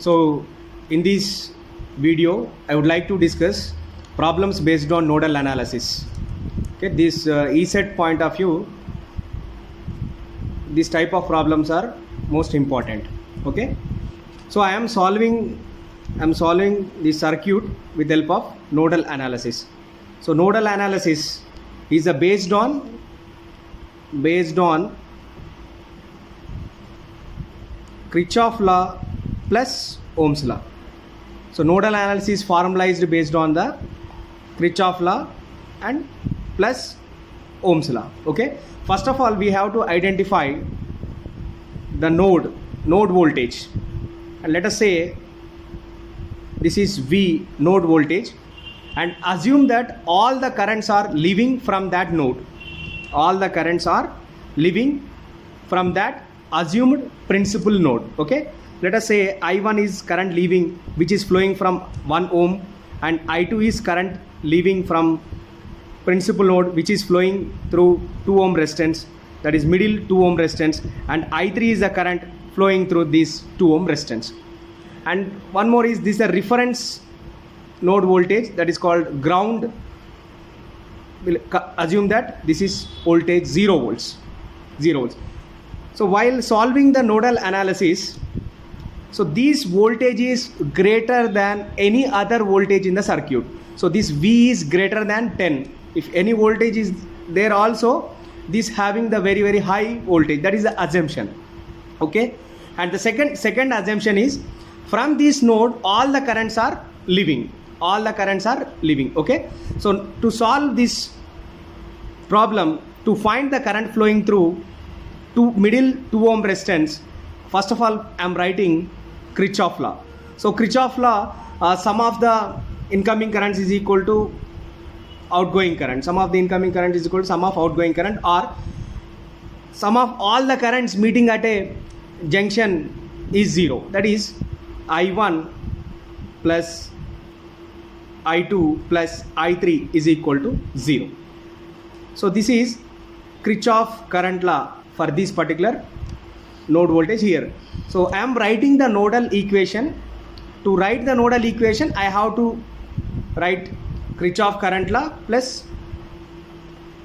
So in this video I would like to discuss problems based on nodal analysis. Okay, this ESET point of view, this type of problems are most important. Okay, so I am solving the circuit with the help of nodal analysis. So nodal analysis is based on Kirchhoff law plus Ohm's law. So nodal analysis formalized based on the Kirchhoff law and plus Ohm's law. Okay, first of all we have to identify the node voltage, and let us say this is V node voltage, and assume that all the currents are leaving from that node. All the currents are leaving from that assumed principal node. Okay, let us say I1 is current leaving which is flowing from 1 ohm, and I2 is current leaving from principal node which is flowing through 2 ohm resistance, that is middle 2 ohm resistance, and I3 is the current flowing through this 2 ohm resistance. And one more is this, a reference node voltage, that is called ground. We'll assume that this is voltage 0 volts. So while solving the nodal analysis, so this voltage is greater than any other voltage in the circuit. So this V is greater than 10. If any voltage is there also, this having the very, very high voltage, that is the assumption. Okay, and the second assumption is from this node all the currents are leaving. Okay, so to solve this problem, to find the current flowing through middle 2 ohm resistance, first of all I am writing Kirchhoff law. So Kirchhoff law, sum of the incoming currents is equal to outgoing current. Sum of the incoming current is equal to sum of outgoing current, or sum of all the currents meeting at a junction is 0. That is I1 plus I2 plus I3 is equal to 0. So this is Kirchhoff current law for this particular node voltage here. So I am writing the nodal equation. To write the nodal equation I have to write Kirchhoff current law plus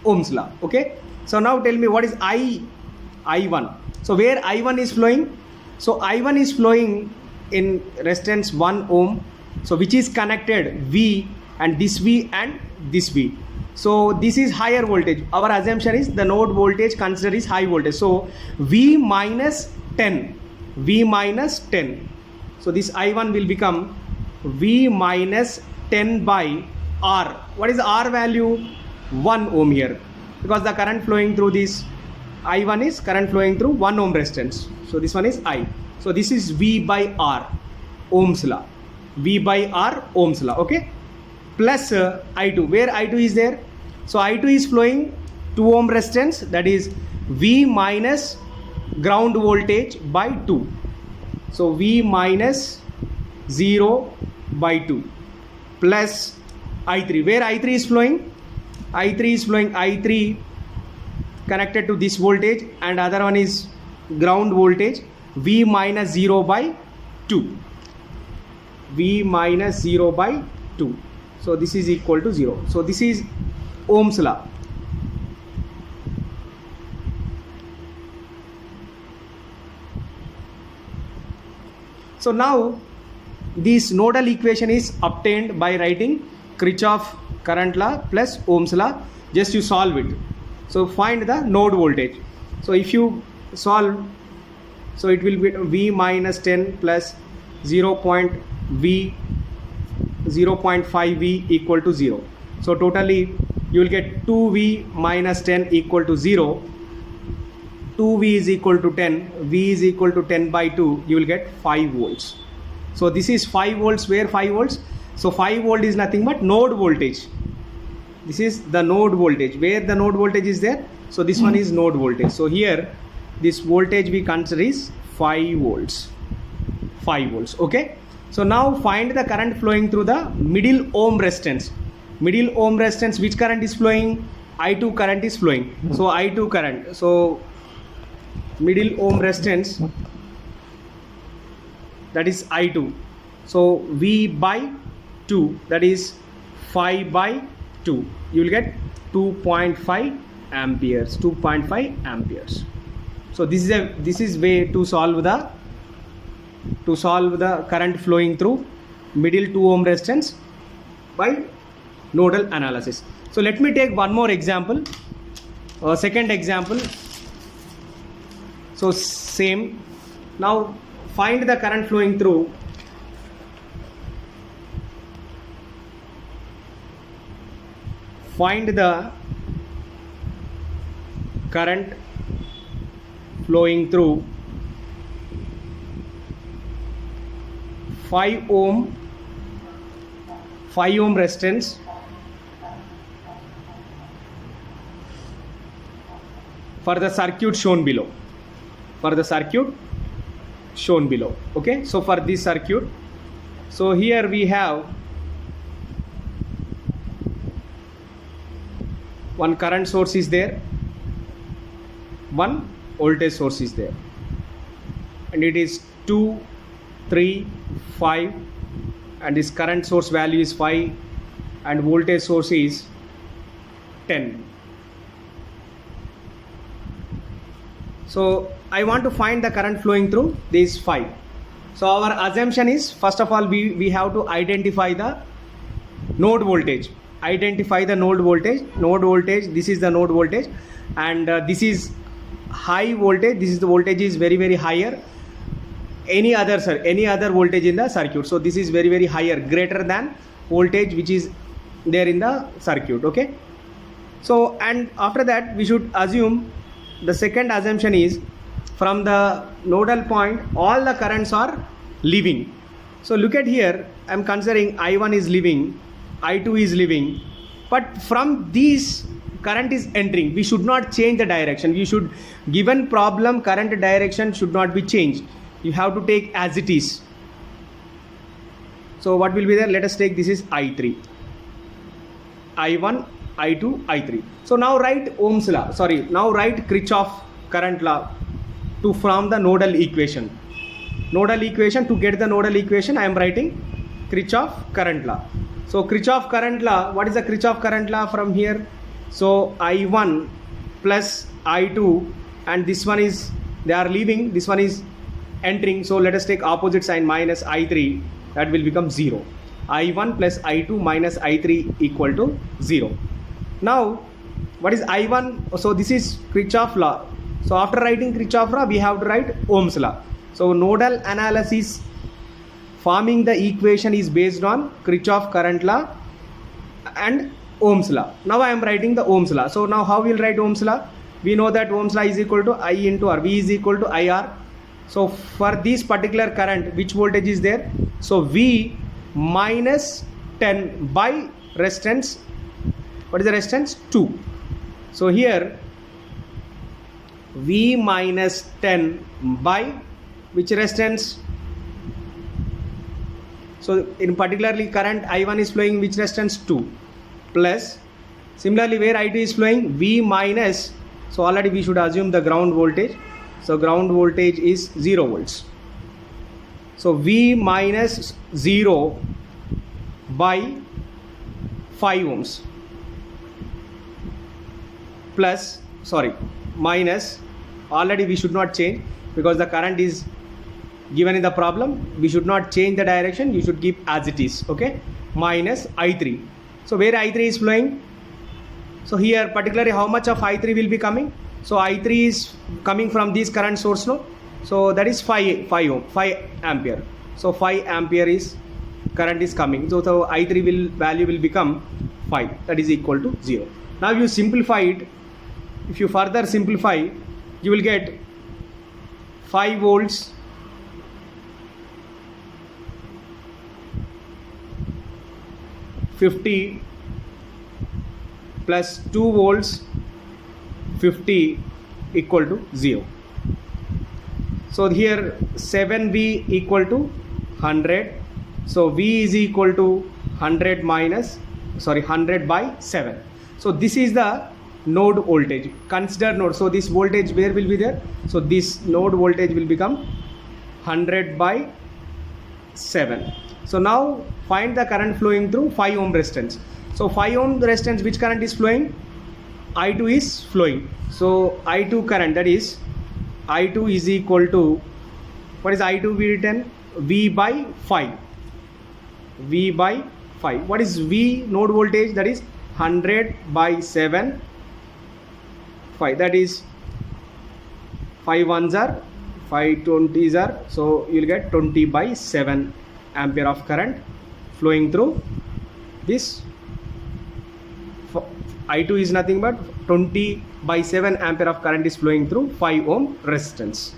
Ohm's law. Okay, so now tell me what is I1. So where I1 is flowing? So I1 is flowing in resistance 1 ohm, so which is connected V, and this V and this V. So this is higher voltage. Our assumption is the node voltage considered is high voltage. So V minus 10. So this I1 will become V minus 10 by R. What is the R value? 1 ohm here, because the current flowing through this I1 is current flowing through 1 ohm resistance. So this one is I. So this is V by R, Ohm's law. V by R, Ohm's law. Okay, plus I2. Where I2 is there? So I2 is flowing 2 ohm resistance, that is V minus ground voltage by 2. So V minus 0 by 2 plus I3. Where I3 is flowing? I3 connected to this voltage, and other one is ground voltage, V minus 0 by 2. So this is equal to 0. So this is Ohm's law. So now this nodal equation is obtained by writing Kirchhoff current law plus Ohm's law. Just you solve it. So find the node voltage. So if you solve, so it will be V minus 10 plus 0.5 V equal to 0. So totally you will get 2V minus 10 equal to 0. 2V is equal to 10. V is equal to 10 by 2. You will get 5 volts. So this is 5 volts. Where 5 volts? So 5 volt is nothing but node voltage. This is the node voltage. Where the node voltage is there? So this one is node voltage. So here this voltage we consider is 5 volts. Okay, so now find the current flowing through the middle ohm resistance. Which current is flowing? I2 current is flowing. So I2 current, so middle ohm resistance that is I2. So V by 2, that is 5 by 2. You will get 2.5 amperes. 2.5 amperes. So this is way to solve the current flowing through middle 2 ohm resistance by nodal analysis. So let me take one more example, second example. So same. Now find the current flowing through current flowing through 5 ohm resistance for the circuit shown below. Okay, so for this circuit, so here we have one current source is there, one voltage source is there, and it is 2, 3, 5, and this current source value is 5 and voltage source is 10. So I want to find the current flowing through these 5. So our assumption is, first of all, we have to identify the node voltage. Identify the node voltage. This is the node voltage, and this is high voltage. This is the voltage is very, very higher. Any other voltage in the circuit. So this is very, very higher, greater than voltage which is there in the circuit. Okay. So, and after that we should assume, the second assumption is, from the nodal point all the currents are leaving. So look at here, I am considering I1 is leaving, I2 is leaving, but from these current is entering. We should not change the direction. We should, given problem, current direction should not be changed. You have to take as it is. So what will be there? Let us take, this is I3, I1, I2, I3. So now write Ohm's law, now write Kirchhoff current law to form the nodal equation. To get the nodal equation, I am writing Kirchhoff current law. So Kirchhoff current law, what is the Kirchhoff current law from here? So I1 plus I2, and this one is, they are leaving, this one is entering. So let us take opposite sign, minus I3, that will become 0. I1 plus I2 minus I3 equal to 0. Now what is I1? So this is Kirchhoff law. So after writing Kirchhoff law, we have to write Ohm's law. So nodal analysis forming the equation is based on Kirchhoff current law and Ohm's law. Now I am writing the Ohm's law. So now how we will write Ohm's law? We know that Ohm's law is equal to I into R. V is equal to IR. So for this particular current, which voltage is there? So V minus 10 by resistance. What is the resistance? 2. So here V minus 10 by which resistance? So in particularly current I1 is flowing which resistance? 2, plus similarly where I2 is flowing, V minus, so already we should assume the ground voltage. So ground voltage is 0 volts. So V minus 0 by 5 ohms plus, minus, already we should not change because the current is given in the problem. We should not change the direction, you should keep as it is. Okay, minus I3. So where I3 is flowing, so here particularly how much of I3 will be coming? So I3 is coming from this current source, no? So that is 5 ampere. So 5 ampere is current is coming. So the I3 value will become 5, that is equal to 0. Now you simplify it. If you further simplify, you will get 5 volts (50) plus 2 volts 50 equal to 0. So here 7V equal to 100. So V is equal to 100 by 7. So this is the node voltage. Consider node. So this voltage where will be there? So this node voltage will become 100 by 7. So now find the current flowing through 5 ohm resistance. So 5 ohm resistance, which current is flowing? I2 is flowing. So I2 current, that is I2 is equal to, what is I2 be written? V by 5. V by 5. What is V node voltage? That is 100 by 7, 5. That is 5 ones are 5 20s are, so you will get 20 by 7 ampere of current flowing through this. I2 is nothing but 20 by 7 ampere of current is flowing through 5 ohm resistance.